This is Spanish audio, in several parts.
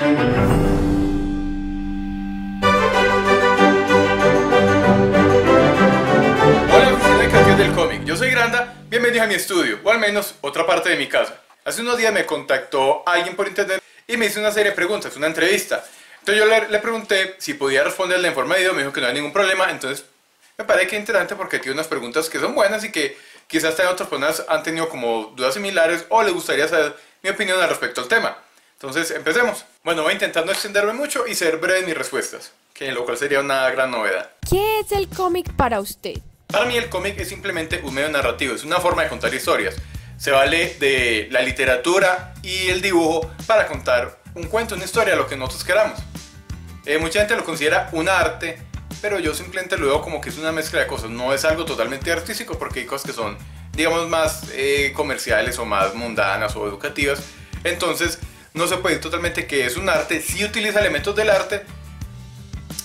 Oficina de Creación del Cómic, yo soy Granda, bienvenidos a mi estudio, o al menos otra parte de mi casa. Hace unos días me contactó alguien por internet y me hizo una serie de preguntas, una entrevista. Entonces yo le pregunté si podía responderle en forma de video, me dijo que no hay ningún problema. Entonces me parece que es interesante porque tiene unas preguntas que son buenas y que quizás otras personas han tenido como dudas similares o les gustaría saber mi opinión al respecto al tema. Entonces empecemos. Bueno, voy a intentar no extenderme mucho y ser breve en mis respuestas, que lo cual sería una gran novedad. ¿Qué es el cómic para usted? Para mí el cómic es simplemente un medio narrativo, es una forma de contar historias. Se vale de la literatura y el dibujo para contar un cuento, una historia, lo que nosotros queramos. Mucha gente lo considera un arte, pero yo simplemente lo veo como que es una mezcla de cosas. No es algo totalmente artístico porque hay cosas que son, digamos, más comerciales o más mundanas o educativas. Entonces no se puede decir totalmente que es un arte. Si utiliza elementos del arte,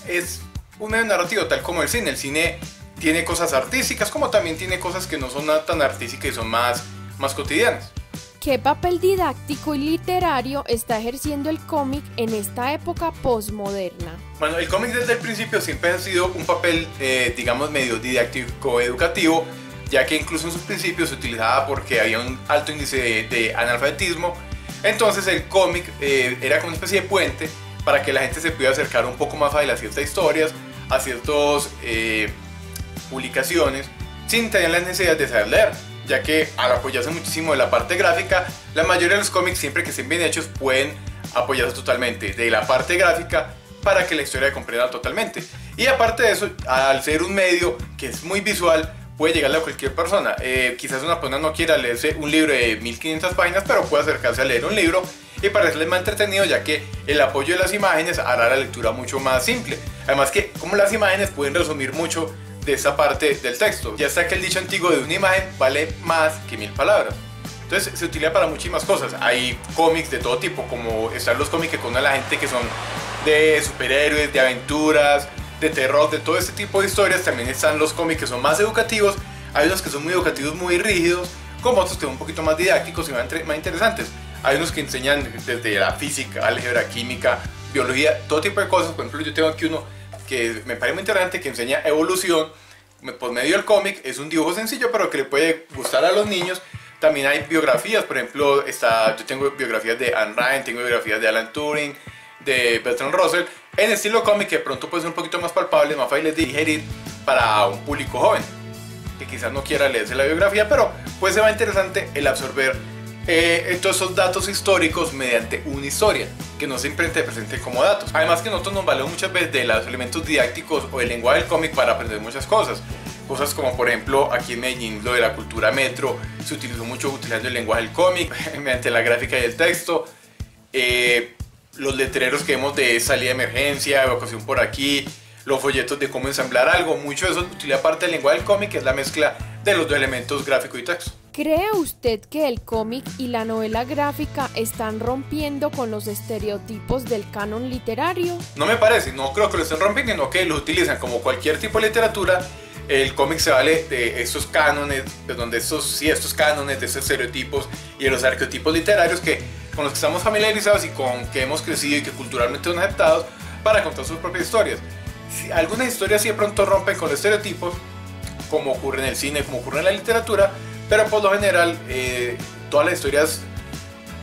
es un medio narrativo, tal como el cine. El cine tiene cosas artísticas como también tiene cosas que no son tan artísticas y son más cotidianas. ¿Qué papel didáctico y literario está ejerciendo el cómic en esta época postmoderna? Bueno, el cómic desde el principio siempre ha sido un papel, digamos, medio didáctico educativo, ya que incluso en sus principios se utilizaba porque había un alto índice de analfabetismo. Entonces el cómic era como una especie de puente para que la gente se pudiera acercar un poco más fácil a ciertas historias, a ciertas publicaciones, sin tener la necesidad de saber leer, ya que al apoyarse muchísimo de la parte gráfica, la mayoría de los cómics, siempre que estén bien hechos, pueden apoyarse totalmente de la parte gráfica para que la historia se comprenda totalmente. Y aparte de eso, al ser un medio que es muy visual, puede llegarle a cualquier persona. Quizás una persona no quiera leerse un libro de 1500 páginas, pero puede acercarse a leer un libro y parecerle más entretenido, ya que el apoyo de las imágenes hará la lectura mucho más simple. Además que como las imágenes pueden resumir mucho de esa parte del texto. Ya está que el dicho antiguo de una imagen vale más que 1000 palabras. Entonces se utiliza para muchísimas cosas. Hay cómics de todo tipo, como están los cómics que contan a la gente que son de superhéroes, de aventuras, de terror, de todo este tipo de historias. También están los cómics que son más educativos. Hay unos que son muy educativos, muy rígidos, como otros que son un poquito más didácticos y más interesantes. Hay unos que enseñan desde la física, álgebra, química, biología, todo tipo de cosas. Por ejemplo, yo tengo aquí uno que me parece muy interesante, que enseña evolución por medio del cómic. Es un dibujo sencillo pero que le puede gustar a los niños. También hay biografías, por ejemplo, yo tengo biografías de Ayn Rand, tengo biografías de Alan Turing, de Bertrand Russell, en estilo cómic, que de pronto puede ser un poquito más palpables, más fáciles de digerir para un público joven que quizás no quiera leerse la biografía, pero puede ser más interesante el absorber todos esos datos históricos mediante una historia que no siempre te presente como datos. Además que nosotros nos valemos muchas veces de los elementos didácticos o el lenguaje del cómic para aprender muchas cosas como por ejemplo aquí en Medellín lo de la cultura metro se utilizó mucho utilizando el lenguaje del cómic mediante la gráfica y el texto. Los letreros que vemos de salida de emergencia, evacuación por aquí, los folletos de cómo ensamblar algo, mucho de eso utiliza parte del lenguaje del cómic, que es la mezcla de los dos elementos gráfico y texto. ¿Cree usted que el cómic y la novela gráfica están rompiendo con los estereotipos del canon literario? No me parece, no creo que lo estén rompiendo, sino que lo utilizan como cualquier tipo de literatura. El cómic se vale de estos cánones, de estos cánones, de estos estereotipos y de los arquetipos literarios con los que estamos familiarizados y con que hemos crecido y que culturalmente son aceptados para contar sus propias historias. Algunas historias sí de pronto rompen con los estereotipos, como ocurre en el cine, como ocurre en la literatura, pero por lo general todas las historias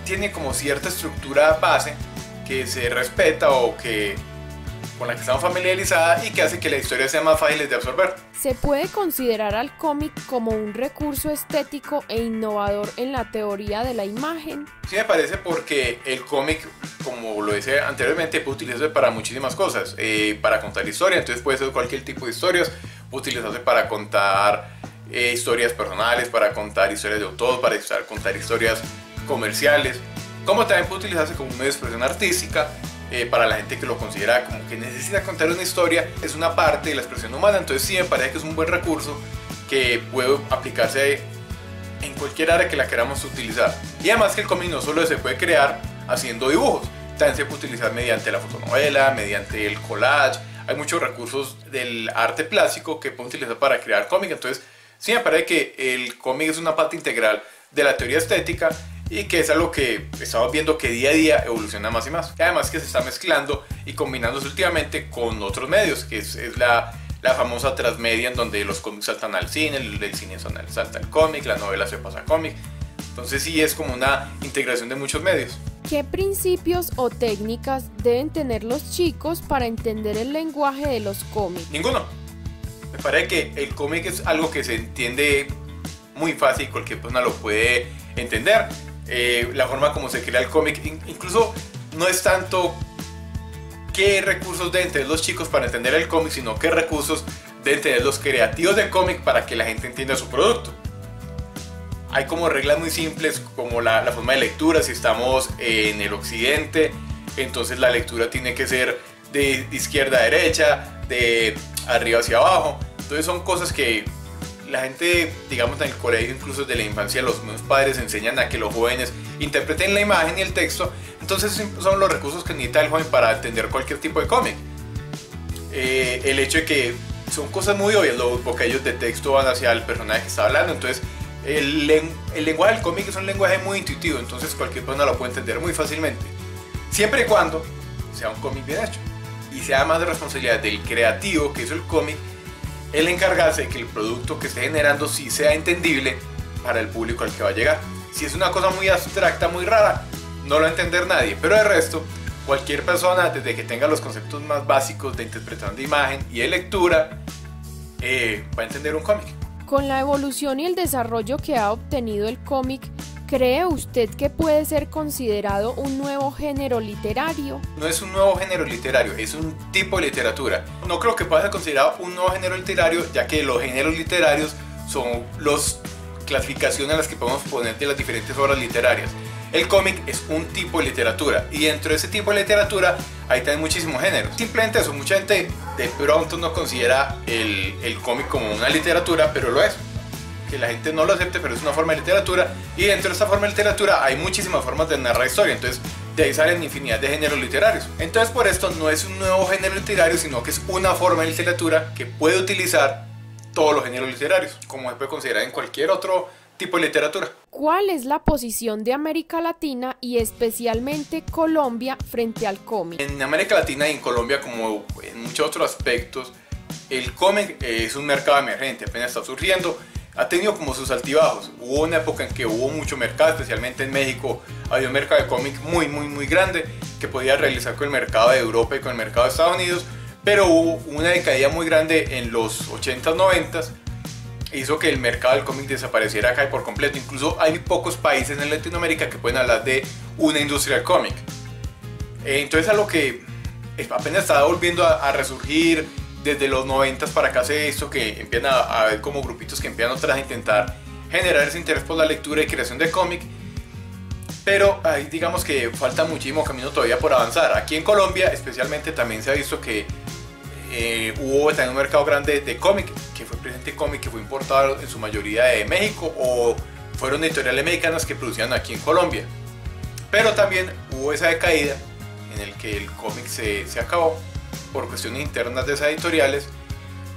tienen como cierta estructura base que se respeta o con la que estamos familiarizadas y que hace que la historia sea más fácil de absorber. ¿Se puede considerar al cómic como un recurso estético e innovador en la teoría de la imagen? Sí me parece, porque el cómic, como lo decía anteriormente, puede utilizarse para muchísimas cosas, para contar historias, entonces puede ser cualquier tipo de historias, puede utilizarse para contar historias personales, para contar historias de autor, para contar historias comerciales, como también puede utilizarse como un medio de expresión artística. Para la gente que lo considera como que necesita contar una historia, es una parte de la expresión humana. Entonces sí me parece que es un buen recurso que puede aplicarse en cualquier área que la queramos utilizar. Y además que el cómic no solo se puede crear haciendo dibujos, también se puede utilizar mediante la fotonovela, mediante el collage. Hay muchos recursos del arte plástico que pueden utilizar para crear cómic. Entonces sí me parece que el cómic es una parte integral de la teoría estética y que es algo que estamos viendo que día a día evoluciona más y más. Y además que se está mezclando y combinándose últimamente con otros medios, que es la famosa transmedia, en donde los cómics saltan al cine, el cine salta al cómic, la novela se pasa a cómic. Entonces sí es como una integración de muchos medios. ¿Qué principios o técnicas deben tener los chicos para entender el lenguaje de los cómics? Ninguno. Me parece que el cómic es algo que se entiende muy fácil, cualquier persona lo puede entender. La forma como se crea el cómic, incluso no es tanto qué recursos deben tener los chicos para entender el cómic, sino qué recursos deben tener los creativos del cómic para que la gente entienda su producto. Hay como reglas muy simples, como la forma de lectura. Si estamos en el occidente, entonces la lectura tiene que ser de izquierda a derecha, de arriba hacia abajo. Entonces son cosas que la gente, digamos en el colegio, incluso desde la infancia, los mismos padres enseñan a que los jóvenes interpreten la imagen y el texto. Entonces son los recursos que necesita el joven para entender cualquier tipo de cómic. El hecho de que son cosas muy obvias, los bocadillos de texto van hacia el personaje que está hablando. Entonces el lenguaje del cómic es un lenguaje muy intuitivo, entonces cualquier persona lo puede entender muy fácilmente, siempre y cuando sea un cómic bien hecho y sea más de responsabilidad del creativo que hizo el cómic el encargarse de que el producto que esté generando sí sea entendible para el público al que va a llegar. Si es una cosa muy abstracta, muy rara, no lo va a entender nadie, pero de resto cualquier persona, desde que tenga los conceptos más básicos de interpretación de imagen y de lectura, va a entender un cómic. Con la evolución y el desarrollo que ha obtenido el cómic, ¿cree usted que puede ser considerado un nuevo género literario? No es un nuevo género literario, es un tipo de literatura. No creo que pueda ser considerado un nuevo género literario, ya que los géneros literarios son las clasificaciones a las que podemos poner de las diferentes obras literarias. El cómic es un tipo de literatura y dentro de ese tipo de literatura hay también muchísimos géneros. Simplemente eso, mucha gente de pronto no considera el cómic como una literatura, pero lo es. Que la gente no lo acepte, pero es una forma de literatura, y dentro de esta forma de literatura hay muchísimas formas de narrar historia. Entonces de ahí salen infinidad de géneros literarios. Entonces por esto no es un nuevo género literario, sino que es una forma de literatura que puede utilizar todos los géneros literarios, como se puede considerar en cualquier otro tipo de literatura. ¿Cuál es la posición de América Latina y especialmente Colombia frente al cómic? En América Latina y en Colombia, como en muchos otros aspectos, el cómic es un mercado emergente, apenas está surgiendo. Ha tenido como sus altibajos. Hubo una época en que hubo mucho mercado, especialmente en México. Había un mercado de cómic muy grande que podía realizar con el mercado de Europa y con el mercado de Estados Unidos, pero hubo una decaída muy grande en los 80s, 90s. Hizo que el mercado del cómic desapareciera acá por completo. Incluso hay pocos países en Latinoamérica que pueden hablar de una industria del cómic. Entonces, a lo que apenas está volviendo a resurgir. Desde los 90s para acá se esto que empiezan a ver como grupitos que empiezan otra vez a intentar generar ese interés por la lectura y creación de cómic, pero ahí digamos que falta muchísimo camino todavía por avanzar. Aquí en Colombia especialmente también se ha visto que hubo también un mercado grande de cómic, que fue presente cómic que fue importado en su mayoría de México, o fueron editoriales mexicanas que producían aquí en Colombia, pero también hubo esa decaída en el que el cómic se acabó por cuestiones internas de esas editoriales,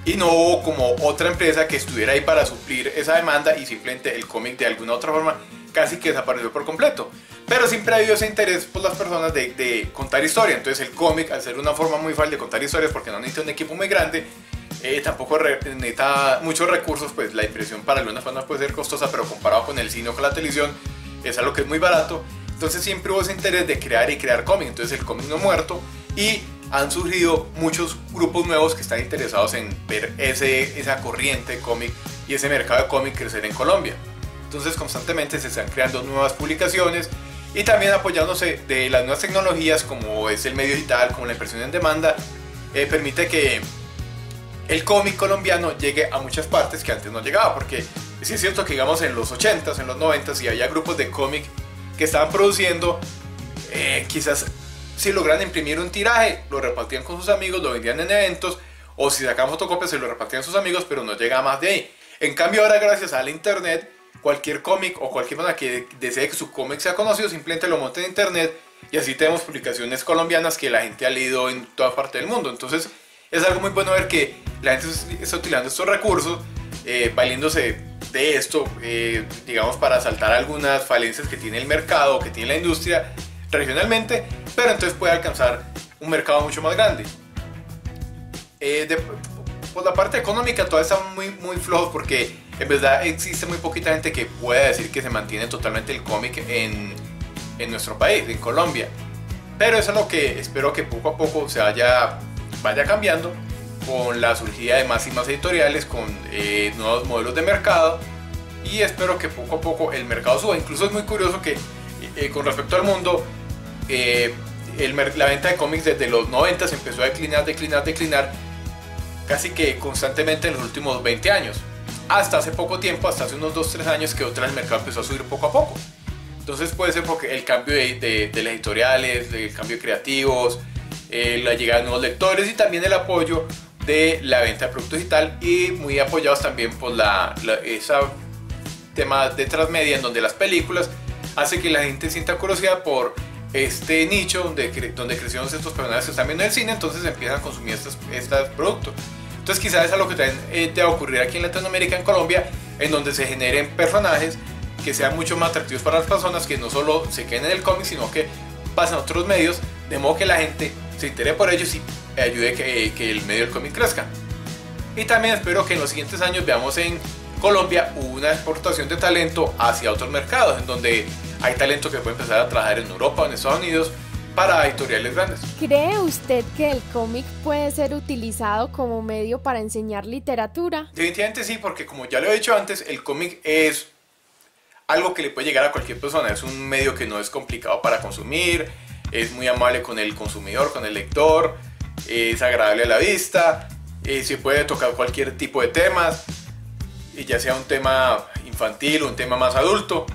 y no hubo como otra empresa que estuviera ahí para suplir esa demanda, y simplemente el cómic de alguna otra forma casi que desapareció por completo. Pero siempre ha habido ese interés por las personas de contar historia. Entonces el cómic, al ser una forma muy fácil de contar historias, porque no necesita un equipo muy grande, tampoco necesita muchos recursos, pues la impresión para algunas personas puede ser costosa, pero comparado con el cine o con la televisión es algo que es muy barato. Entonces siempre hubo ese interés de crear y crear cómic. Entonces el cómic no ha muerto, y han surgido muchos grupos nuevos que están interesados en ver esa corriente de cómic y ese mercado de cómic crecer en Colombia. Entonces constantemente se están creando nuevas publicaciones, y también apoyándose de las nuevas tecnologías como es el medio digital, como la impresión en demanda, permite que el cómic colombiano llegue a muchas partes que antes no llegaba. Porque sí es cierto que digamos en los 80s, en los 90s, y había grupos de cómic que estaban produciendo, quizás si logran imprimir un tiraje, lo repartían con sus amigos, lo vendían en eventos, o si sacaban fotocopias se lo repartían a sus amigos, pero no llegaba más de ahí. En cambio ahora, gracias al internet, cualquier cómic o cualquier persona que desee que su cómic sea conocido simplemente lo monta en internet, y así tenemos publicaciones colombianas que la gente ha leído en toda parte del mundo. Entonces es algo muy bueno ver que la gente está utilizando estos recursos, valiéndose de esto, digamos, para saltar algunas falencias que tiene el mercado, que tiene la industria regionalmente, pero entonces puede alcanzar un mercado mucho más grande. Por la parte económica todavía están muy flojos, porque en verdad existe muy poquita gente que pueda decir que se mantiene totalmente el cómic en nuestro país, en Colombia. Pero eso es lo que espero que poco a poco se vaya cambiando, con la surgida de más y más editoriales, con nuevos modelos de mercado, y espero que poco a poco el mercado suba. Incluso es muy curioso que con respecto al mundo, la venta de cómics desde los 90 se empezó a declinar casi que constantemente en los últimos 20 años, hasta hace poco tiempo, hasta hace unos 2-3 años, que otra vez el mercado empezó a subir poco a poco. Entonces puede ser porque el cambio de las editoriales, el cambio de creativos, la llegada de nuevos lectores, y también el apoyo de la venta de producto digital, y muy apoyados también por esa tema de transmedia, en donde las películas hace que la gente sienta curiosidad por este nicho donde crecieron estos personajes que están viendo el cine, entonces empiezan a consumir estos productos. Entonces quizás es algo que también te va a ocurrir aquí en Latinoamérica, en Colombia, en donde se generen personajes que sean mucho más atractivos para las personas, que no solo se queden en el cómic, sino que pasen a otros medios, de modo que la gente se interese por ellos y ayude que el medio del cómic crezca. Y también espero que en los siguientes años veamos en Colombia una exportación de talento hacia otros mercados, en donde hay talento que puede empezar a trabajar en Europa o en Estados Unidos para editoriales grandes. ¿Cree usted que el cómic puede ser utilizado como medio para enseñar literatura? Definitivamente sí, porque como ya lo he dicho antes, el cómic es algo que le puede llegar a cualquier persona. Es un medio que no es complicado para consumir, es muy amable con el consumidor, con el lector, es agradable a la vista, se puede tocar cualquier tipo de temas, ya sea un tema infantil o un tema más adulto.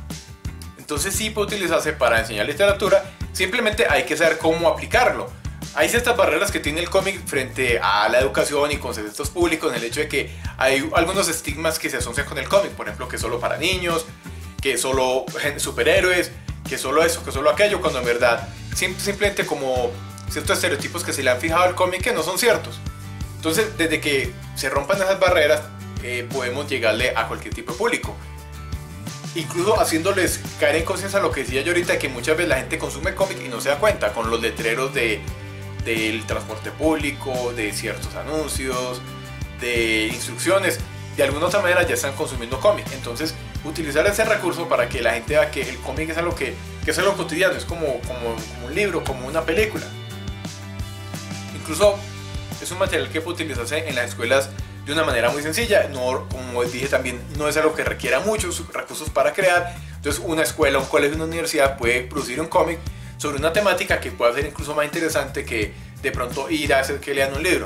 Entonces sí puede utilizarse para enseñar literatura, simplemente hay que saber cómo aplicarlo. Hay ciertas barreras que tiene el cómic frente a la educación y conceptos públicos, en el hecho de que hay algunos estigmas que se asocian con el cómic, por ejemplo, que es solo para niños, que es solo superhéroes, que solo eso, que solo aquello, cuando en verdad simplemente como ciertos estereotipos que se le han fijado al cómic que no son ciertos. Entonces, desde que se rompan esas barreras, podemos llegarle a cualquier tipo de público, incluso haciéndoles caer en conciencia lo que decía yo ahorita, que muchas veces la gente consume cómic y no se da cuenta, con los letreros del transporte público, de ciertos anuncios, de instrucciones, de alguna otra manera ya están consumiendo cómic. Entonces utilizar ese recurso para que la gente vea que el cómic es algo que es algo cotidiano, es como un libro, como una película. Incluso es un material que puede utilizarse en las escuelas de una manera muy sencilla. No, como dije también, no es algo que requiera muchos recursos para crear. Entonces una escuela, un colegio, una universidad puede producir un cómic sobre una temática que pueda ser incluso más interesante que de pronto ir a hacer que lean un libro.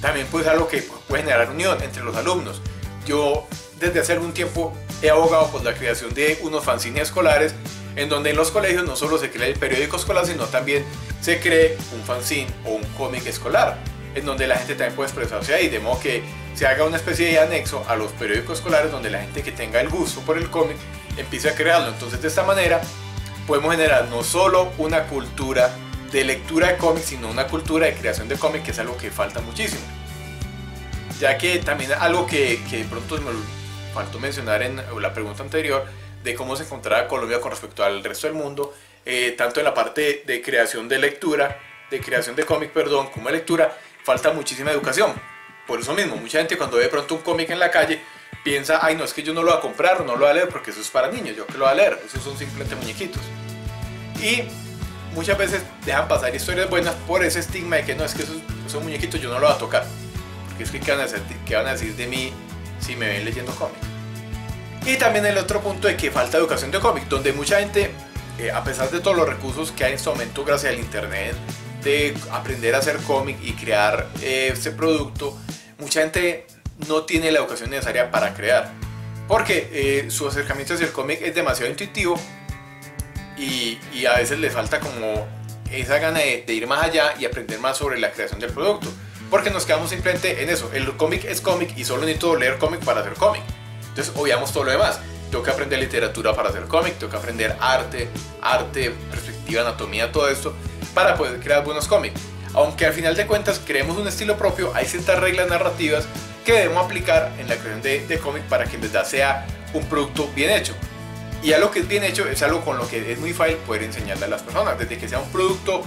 También puede ser algo que puede generar unión entre los alumnos. Yo desde hace algún tiempo he abogado por la creación de unos fanzines escolares, en donde en los colegios no solo se cree el periódico escolar, sino también se cree un fanzine o un cómic escolar, en donde la gente también puede expresarse ahí, de modo que se haga una especie de anexo a los periódicos escolares, donde la gente que tenga el gusto por el cómic empiece a crearlo. Entonces de esta manera podemos generar no solo una cultura de lectura de cómics, sino una cultura de creación de cómic, que es algo que falta muchísimo. Ya que también algo que de pronto me faltó mencionar en la pregunta anterior, de cómo se encontraba Colombia con respecto al resto del mundo, tanto en la parte de creación de lectura, de creación de cómic, perdón, como de lectura, falta muchísima educación. Por eso mismo, mucha gente cuando ve de pronto un cómic en la calle piensa, ay no, es que yo no lo voy a comprar o no lo voy a leer porque eso es para niños, yo que lo voy a leer, esos son simplemente muñequitos. Y muchas veces dejan pasar historias buenas por ese estigma de que no, es que esos muñequitos yo no lo voy a tocar, porque es que ¿qué van a decir de mí si me ven leyendo cómics? Y también el otro punto de que falta educación de cómic, donde mucha gente, a pesar de todos los recursos que hay en este momento gracias al internet, de aprender a hacer cómic y crear este producto, mucha gente no tiene la educación necesaria para crear, porque su acercamiento hacia el cómic es demasiado intuitivo y a veces le falta como esa gana de ir más allá y aprender más sobre la creación del producto, porque nos quedamos simplemente en eso, el cómic es cómic y solo necesito leer cómic para hacer cómic. Entonces obviamos todo lo demás. Tengo que aprender literatura para hacer cómic, tengo que aprender arte, perspectiva, anatomía, todo esto para poder crear buenos cómics. Aunque al final de cuentas creemos un estilo propio, hay ciertas reglas narrativas que debemos aplicar en la creación de cómic para que en verdad sea un producto bien hecho. Y algo que es bien hecho es algo con lo que es muy fácil poder enseñarle a las personas. Desde que sea un producto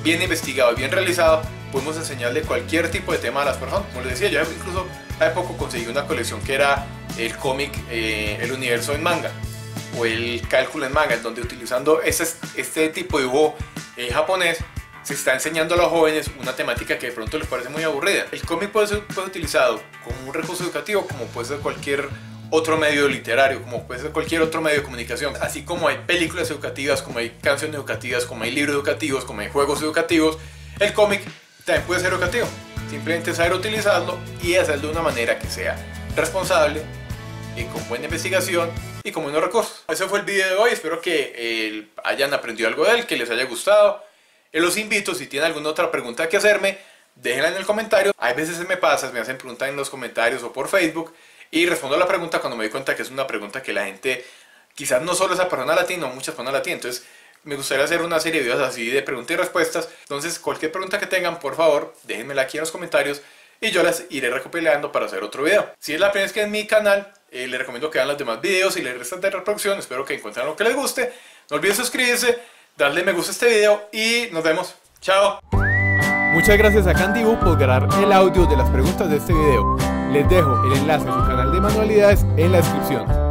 bien investigado y bien realizado, podemos enseñarle cualquier tipo de tema a las personas. Como les decía, yo incluso hace poco conseguí una colección que era el cómic El universo en manga, o el cálculo en manga, donde utilizando este tipo de dibujo japonés se está enseñando a los jóvenes una temática que de pronto les parece muy aburrida. El cómic puede ser utilizado como un recurso educativo, como puede ser cualquier otro medio literario, como puede ser cualquier otro medio de comunicación. Así como hay películas educativas, como hay canciones educativas, como hay libros educativos, como hay juegos educativos, el cómic también puede ser educativo. Simplemente saber utilizarlo y hacerlo de una manera que sea responsable y con buena investigación y con buenos recursos. Ese fue el video de hoy, espero que hayan aprendido algo de él, que les haya gustado. Los invito, si tienen alguna otra pregunta que hacerme, déjenla en el comentario. Hay veces me hacen preguntas en los comentarios o por Facebook y respondo a la pregunta cuando me doy cuenta que es una pregunta que la gente, quizás no solo esa persona la tiene, no muchas personas la tienen. Entonces me gustaría hacer una serie de videos así de preguntas y respuestas. Entonces cualquier pregunta que tengan, por favor, déjenmela aquí en los comentarios y yo las iré recopilando para hacer otro video. Si es la primera vez que en mi canal, les recomiendo que vean los demás videos y les restan de reproducción. Espero que encuentren lo que les guste. No olviden suscribirse, darle me gusta a este video y nos vemos. Chao. Muchas gracias a Candibu por grabar el audio de las preguntas de este video. Les dejo el enlace a su canal de manualidades en la descripción.